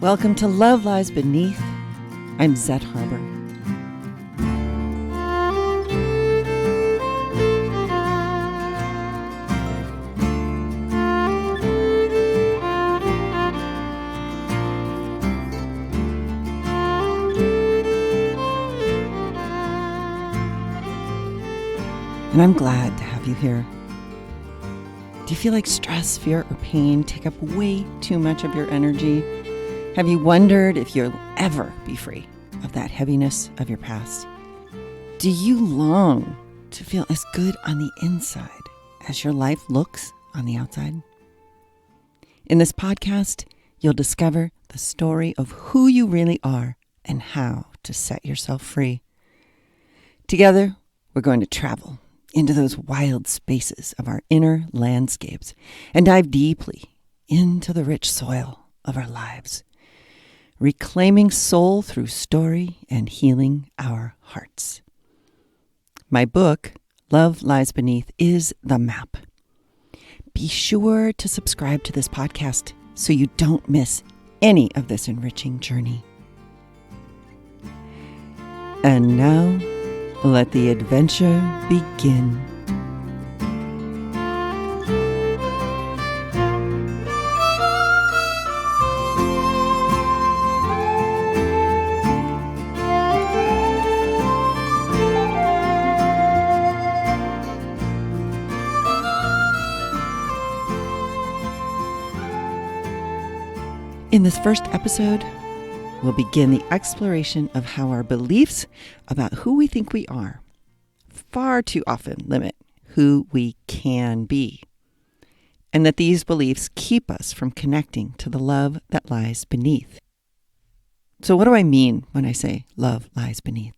Welcome to Love Lies Beneath. I'm Zet Harbor. And I'm glad to have you here. Do you feel like stress, fear, or pain take up way too much of your energy? Have you wondered if you'll ever be free of that heaviness of your past? Do you long to feel as good on the inside as your life looks on the outside? In this podcast, you'll discover the story of who you really are and how to set yourself free. Together, we're going to travel into those wild spaces of our inner landscapes and dive deeply into the rich soil of our lives, reclaiming soul through story and healing our hearts. My book, Love Lies Beneath, is the map. Be sure to subscribe to this podcast so you don't miss any of this enriching journey. And now, let the adventure begin. In this first episode, we'll begin the exploration of how our beliefs about who we think we are far too often limit who we can be, and that these beliefs keep us from connecting to the love that lies beneath. So what do I mean when I say love lies beneath?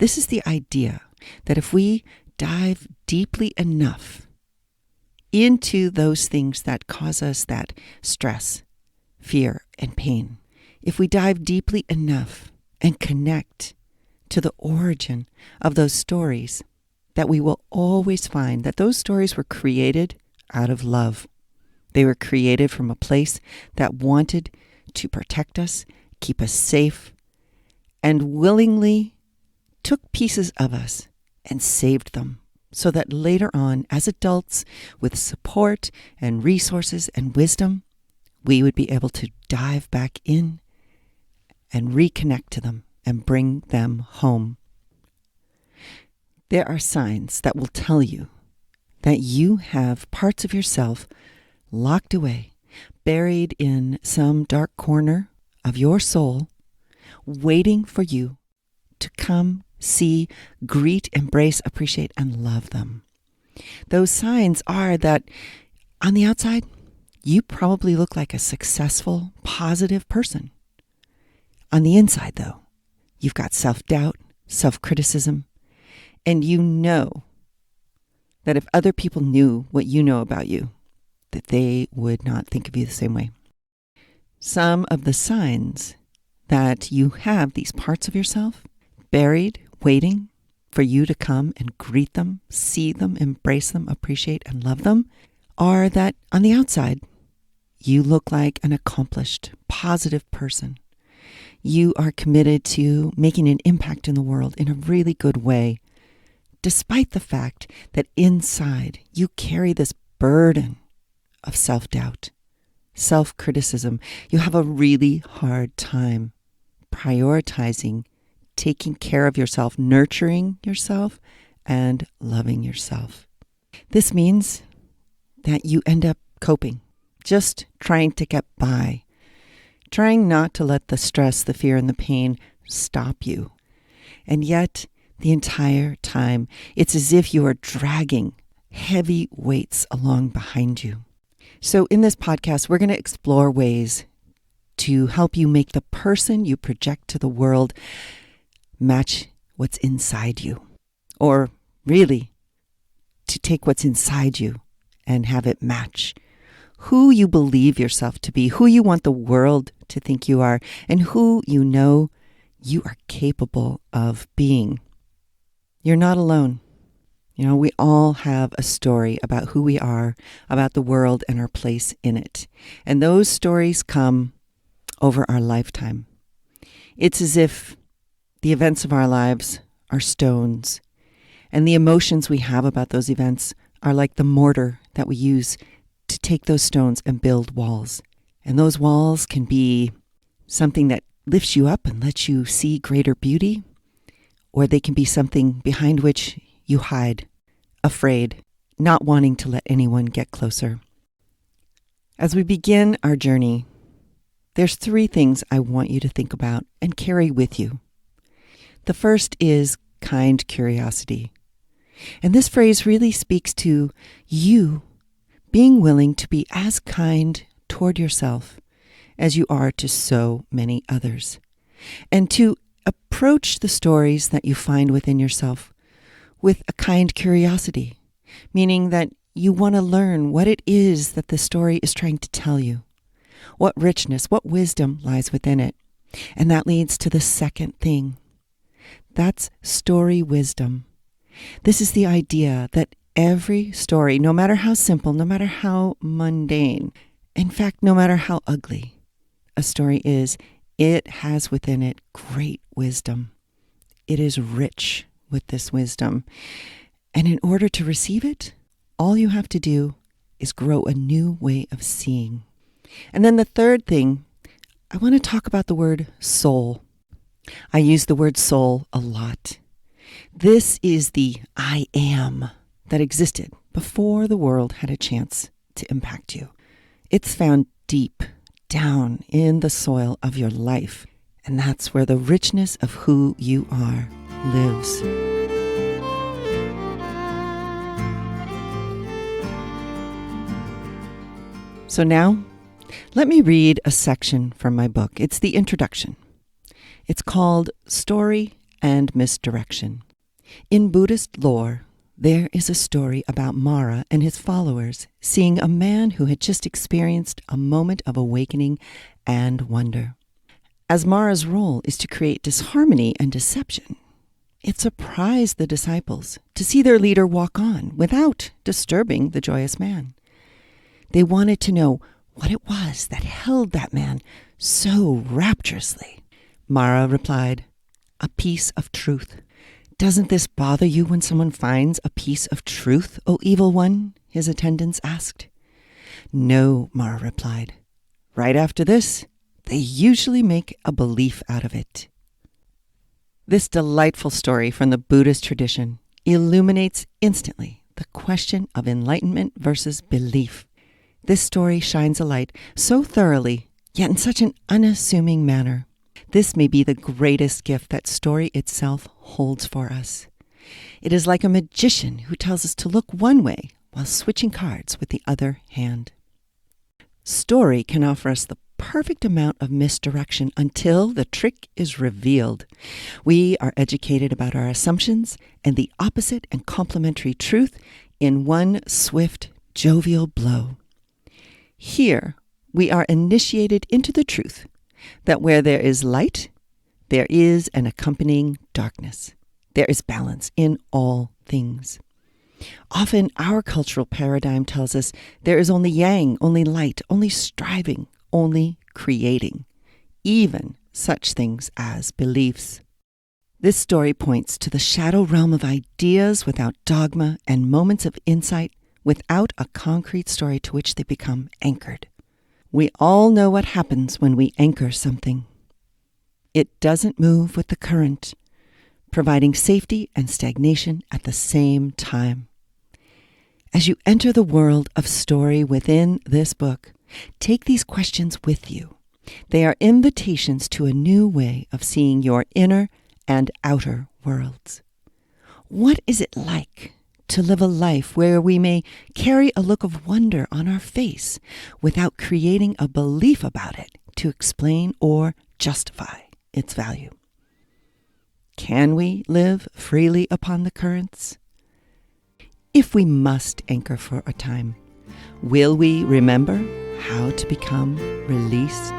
This is the idea that if we dive deeply enough into those things that cause us that stress, fear, and pain, if we dive deeply enough and connect to the origin of those stories, that we will always find that those stories were created out of love. They were created from a place that wanted to protect us, keep us safe, and willingly took pieces of us and saved them so that later on, as adults, with support and resources and wisdom, we would be able to dive back in and reconnect to them and bring them home. There are signs that will tell you that you have parts of yourself locked away, buried in some dark corner of your soul, waiting for you to come, see, greet, embrace, appreciate, and love them. Those signs are that on the outside, you probably look like a successful, positive person. On the inside, though, you've got self-doubt, self-criticism, and you know that if other people knew what you know about you, that they would not think of you the same way. Some of the signs that you have these parts of yourself buried, waiting for you to come and greet them, see them, embrace them, appreciate, and love them, are that on the outside, you look like an accomplished, positive person. You are committed to making an impact in the world in a really good way, despite the fact that inside you carry this burden of self-doubt, self-criticism. You have a really hard time prioritizing taking care of yourself, nurturing yourself, and loving yourself. This means that you end up coping, just trying to get by, trying not to let the stress, the fear, and the pain stop you. And yet, the entire time, it's as if you are dragging heavy weights along behind you. So in this podcast, we're going to explore ways to help you make the person you project to the world match what's inside you. Or really, to take what's inside you and have it match who you believe yourself to be, who you want the world to think you are, and who you know you are capable of being. You're not alone. You know, we all have a story about who we are, about the world and our place in it. And those stories come over our lifetime. It's as if the events of our lives are stones, and the emotions we have about those events are like the mortar that we use to take those stones and build walls. And those walls can be something that lifts you up and lets you see greater beauty, or they can be something behind which you hide, afraid, not wanting to let anyone get closer. As we begin our journey, there's 3 things I want you to think about and carry with you. The first is kind curiosity. And this phrase really speaks to you being willing to be as kind toward yourself as you are to so many others, and to approach the stories that you find within yourself with a kind curiosity, meaning that you want to learn what it is that the story is trying to tell you, what richness, what wisdom lies within it. And that leads to the second thing. That's story wisdom. This is the idea that every story, no matter how simple, no matter how mundane, in fact, no matter how ugly a story is, it has within it great wisdom. It is rich with this wisdom. And in order to receive it, all you have to do is grow a new way of seeing. And then the third thing, I want to talk about the word soul. I use the word soul a lot. This is the I am that existed before the world had a chance to impact you. It's found deep down in the soil of your life, and that's where the richness of who you are lives. So now, let me read a section from my book. It's the introduction. It's called Story and Misdirection. In Buddhist lore, there is a story about Mara and his followers seeing a man who had just experienced a moment of awakening and wonder. As Mara's role is to create disharmony and deception, it surprised the disciples to see their leader walk on without disturbing the joyous man. They wanted to know what it was that held that man so rapturously. Mara replied, "A piece of truth." "Doesn't this bother you when someone finds a piece of truth, O evil one?" his attendants asked. "No," Mara replied. "Right after this, they usually make a belief out of it." This delightful story from the Buddhist tradition illuminates instantly the question of enlightenment versus belief. This story shines a light so thoroughly, yet in such an unassuming manner. This may be the greatest gift that story itself holds for us. It is like a magician who tells us to look one way while switching cards with the other hand. Story can offer us the perfect amount of misdirection until the trick is revealed. We are educated about our assumptions and the opposite and complementary truth in one swift, jovial blow. Here, we are initiated into the truth that where there is light, there is an accompanying darkness. There is balance in all things. Often our cultural paradigm tells us there is only yang, only light, only striving, only creating, even such things as beliefs. This story points to the shadow realm of ideas without dogma and moments of insight without a concrete story to which they become anchored. We all know what happens when we anchor something. It doesn't move with the current, providing safety and stagnation at the same time. As you enter the world of story within this book, take these questions with you. They are invitations to a new way of seeing your inner and outer worlds. What is it like to live a life where we may carry a look of wonder on our face without creating a belief about it to explain or justify its value? Can we live freely upon the currents? If we must anchor for a time, will we remember how to become released?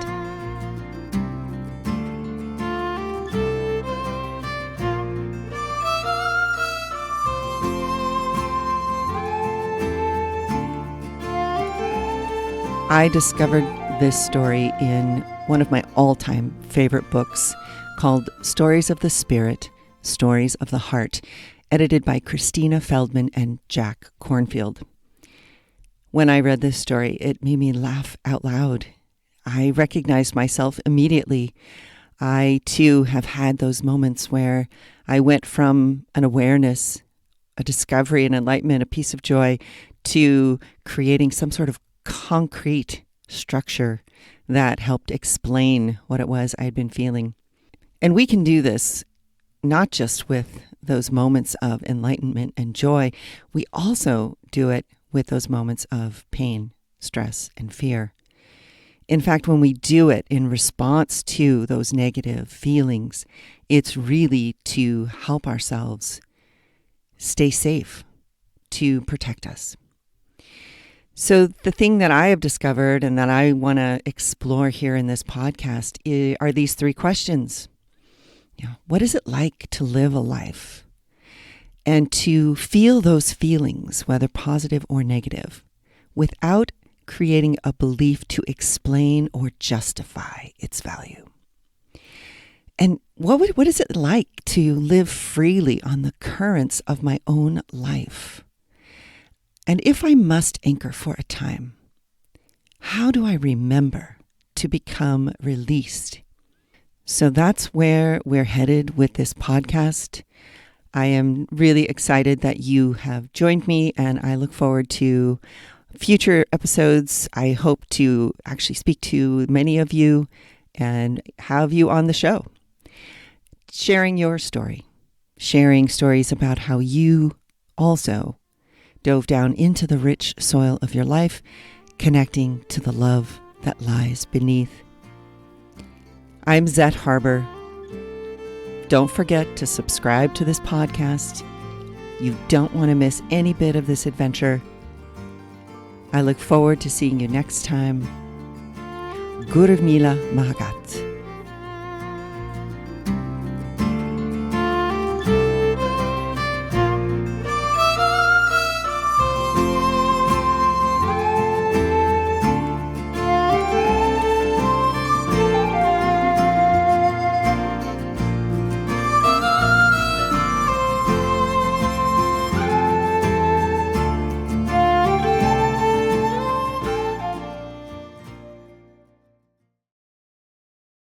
I discovered this story in one of my all-time favorite books called Stories of the Spirit, Stories of the Heart, edited by Christina Feldman and Jack Kornfield. When I read this story, it made me laugh out loud. I recognized myself immediately. I, too, have had those moments where I went from an awareness, a discovery, an enlightenment, a piece of joy, to creating some sort of concrete structure that helped explain what it was I had been feeling. And we can do this not just with those moments of enlightenment and joy. We also do it with those moments of pain, stress, and fear. In fact, when we do it in response to those negative feelings, it's really to help ourselves stay safe, to protect us. So the thing that I have discovered and that I want to explore here in this podcast are these three questions. What is it like to live a life and to feel those feelings, whether positive or negative, without creating a belief to explain or justify its value? And what is it like to live freely on the currents of my own life? And if I must anchor for a time, how do I remember to become released? So that's where we're headed with this podcast. I am really excited that you have joined me, and I look forward to future episodes. I hope to actually speak to many of you and have you on the show, sharing your story, sharing stories about how you also dove down into the rich soil of your life, connecting to the love that lies beneath. I'm Zette Harbor. Don't forget to subscribe to this podcast. You don't want to miss any bit of this adventure. I look forward to seeing you next time. Guruvmila Mahagat.